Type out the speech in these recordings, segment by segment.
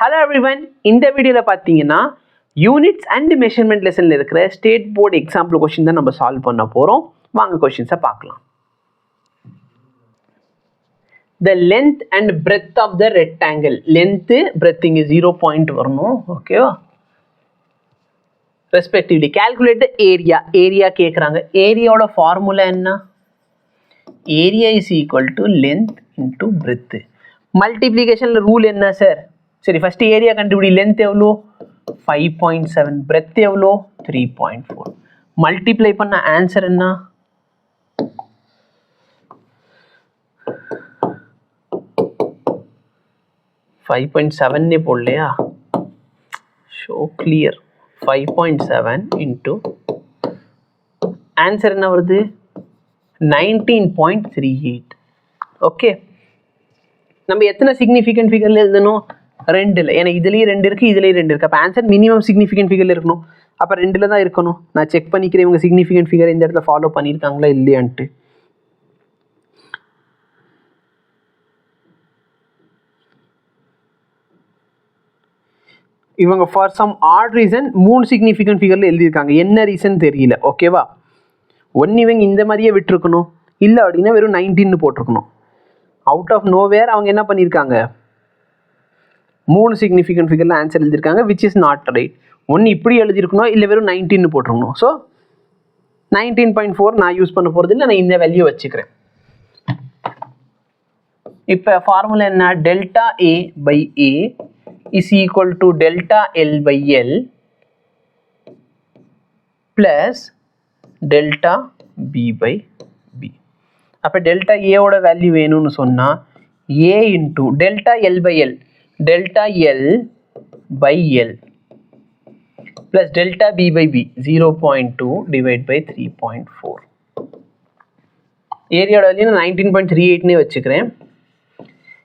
Hello everyone, இந்த வீடியோல பார்த்தீங்கன்னா யூனிட்ஸ் அண்ட் மெஷர்மெண்ட் லெசன்ல இருக்கிற ஸ்டேட் போர்டு எக்ஸாம்பிள் கொஸ்டின் தான் நம்ம சால்வ் பண்ண போறோம். வாங்க கொஸ்டின்ஸை பார்க்கலாம். The length and breadth of the rectangle. Length, breadth இங்க 0 வரணும். ஓகேவா? Respectively, calculate the area. Area கேக்குறாங்க. ஏரியாவோட ஃபார்முலா என்ன? Area is equal to length into breadth. மல்டிப்ளிகேஷன்ல ரூல் என்ன சார்? சரி, ஃபர்ஸ்ட் ஏரியா கண்டுபிடி. லென்த் எவ்வளோ? 5.7. பிரெத் எவ்வளோ? 3.4. மல்டிப்ளை பண்ண ஆன்சர் என்ன? 5.7 போடலையா? Show clear. 5.7 இன்ட்டு ஆன்சர் என்ன வருது? 19.38. ஓகே, நம்ம எத்தனை சிக்னிஃபிகன்ட் ஃபிகர்ல எழுதணும்? 2ல். ஏன்னா இதுலேயும் 2 இருக்குது, இதுலேயும் 2 இருக்குது. அப்போ ஆன்சர் மினிமம் சிக்னிஃபிகன்ட் ஃபிகரில் இருக்கணும். அப்போ 2ல் தான் இருக்கணும். நான் செக் பண்ணிக்கிறேன் இவங்க சிக்னிஃபிகன்ட் ஃபிகர் இந்த இடத்துல ஃபாலோ பண்ணியிருக்காங்களா இல்லையான்ட்டு. இவங்க for some odd reason 3 significant ஃபிகரில் எழுதியிருக்காங்க. என்ன ரீசன் தெரியல. ஓகேவா? ஒன்று இவங்க இந்த மாதிரியே விட்டுருக்கணும், இல்லை அப்படின்னா வெறும் 19 போட்டிருக்கணும். அவுட் ஆஃப் நோவேர் அவங்க என்ன பண்ணியிருக்காங்க? 3 சிக்னிஃபிகன்ட் ஃபிகரில் ஆன்சர் எழுதியிருக்காங்க, விச் இஸ் நாட் ரைட். ஒன்று இப்படி எழுதியிருக்கணும், இல்லை வெறும் 19 போட்டிருக்கணும். ஸோ 19.4 நான் யூஸ் பண்ண போகிறது இல்லை, நான் இந்த வேல்யூ வச்சுக்கிறேன். இப்போ ஃபார்முலா என்ன? Delta A by A is equal to delta L by L plus delta B by B. அப்போ டெல்டா ஏவோட வேல்யூ வேணும்னு சொன்னால் A into delta L by L, delta L by L plus delta B by B 0.2 divide by 3.4. ஏரியாவோட value நான் 19.38னே வச்சுக்கிறேன்.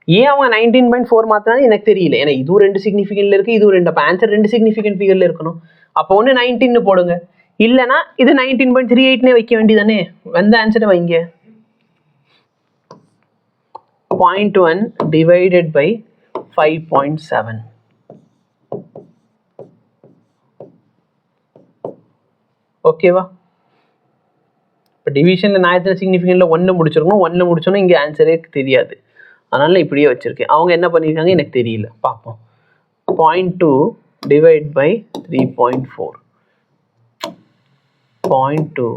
ஏன் அவங்க 19.4 மாத்தினாலும் எனக்கு தெரியல. ஏன்னா இதுவும் 2 சிக்னிஃபிகன்ட்ல இருக்குது, இதுவும் 2. அப்போ ஆன்சர் 2 சிக்னிஃபிகன்ட் ஃபிகரில் இருக்கணும். அப்போ ஒன்று 19 போடுங்க, இல்லைனா இது 19.38னே வைக்க வேண்டியதானே. வந்த ஆன்சரை வைங்க. 0.1 divided by 5.7. ஓகேவா? இப்போ டிவிஷனில் நான் எத்தனை சிக்னிஃபிகன்ட்டில் 1 முடிச்சிருக்கணும். 1 முடிச்சோன்னா இங்கே ஆன்சரே தெரியாது, அதனால் இப்படியே வச்சுருக்கேன். அவங்க என்ன பண்ணியிருக்காங்க எனக்கு தெரியல, பார்ப்போம். 0.2 divide by 3.4. 0.2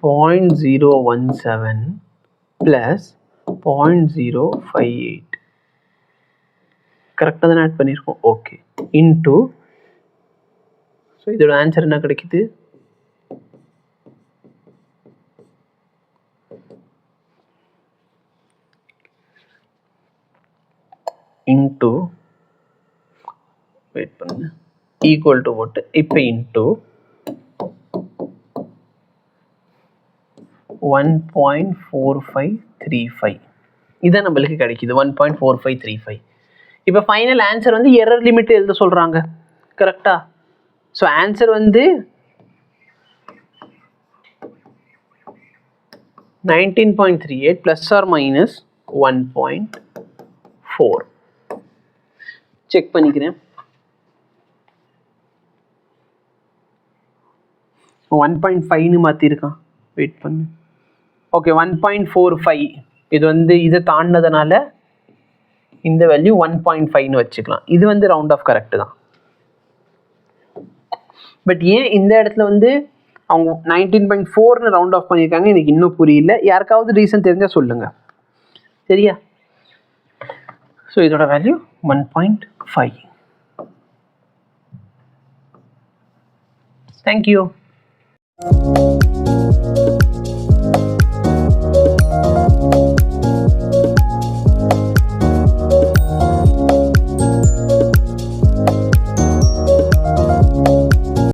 0.017 plus 0.058. கரெக்டாக தானே ஆட் பண்ணியிருக்கோம். ஓகே, இன்ட்டு ஸோ இதோட ஆன்சர் என்ன கிடைக்குது? இன்ட்டு வெயிட் பண்ணுங்க, ஈக்குவல் டு போட்டு இப்போ இன்ட்டு 1.4535. இதான் நம்மளுக்கு கிடைக்குது 1.4535. இப்போ ஃபைனல் ஆன்சர் வந்து எரர் லிமிட் எழுத சொல்கிறாங்க. கரெக்டா? ஸோ ஆன்சர் வந்து 19.38 ப்ளஸ் ஆர் மைனஸ் 1.4. செக் பண்ணிக்கிறேன். 1.5ன்னு மாற்றிருக்கான். வெயிட் பண்ணு. ஓகே, 1.45. இது வந்து இதை தாண்டினதுனால இந்த வேல்யூ 1.5ன்னு வச்சுக்கலாம். இது வந்து ரவுண்ட் ஆஃப் கரெக்டு தான். பட் ஏன் இந்த இடத்துல வந்து அவங்க 19.4ன்னு ரவுண்ட் ஆஃப் பண்ணியிருக்காங்க எனக்கு இன்னும் புரியல. யாருக்காவது ரீசன் தெரிஞ்சால் சொல்லுங்கள். சரியா? ஸோ இதோட வேல்யூ 1.5. தேங்க்யூ.